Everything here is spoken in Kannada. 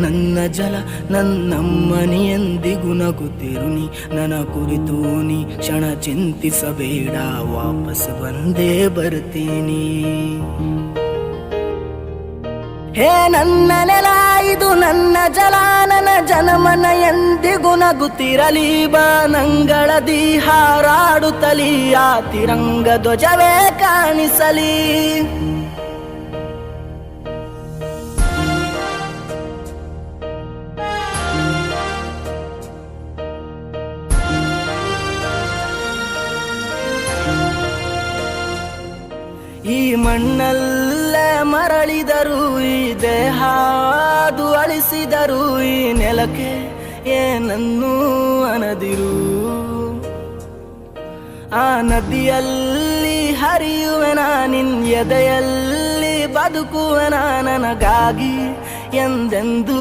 ನನ್ನ ಜಲ ನನ್ನಮ್ಮನಿ ಎಂದಿಗೂ ನಗುತ್ತಿರುನಿ ನನ್ನ ಕುರಿತು ನೀ ಕ್ಷಣ ಚಿಂತಿಸಬೇಡ ವಾಪಸ್ ಬಂದೇ ಬರ್ತೀನಿ ಹೇ ನನ್ನ ನೆಲ ಇದು ನನ್ನ ಜಲ ನನ್ನ ಜನಮನ ಎಂದಿಗೂ ನಗುತ್ತಿರಲಿ ಬಾನಂಗಳದಿ ಹಾರಾಡುತ್ತಲಿ ಆ ತಿರಂಗ ಧ್ವಜವೇ ಕಾಣಿಸಲಿ ಈ ಮಣ್ಣಲ್ಲೇ ಮರಳಿದರು ಈ ದೇಹ ಅದು ಅಳಿಸಿದರು ಈ ನೆಲಕ್ಕೆ ಏನನ್ನೂ ಅನದಿರು ಆ ನದಿಯಲ್ಲಿ ಹರಿಯುವೆನ ನಿನ್ ಎದೆಯಲ್ಲಿ ಬದುಕುವೆನ ನನಗಾಗಿ ಎಂದೆಂದು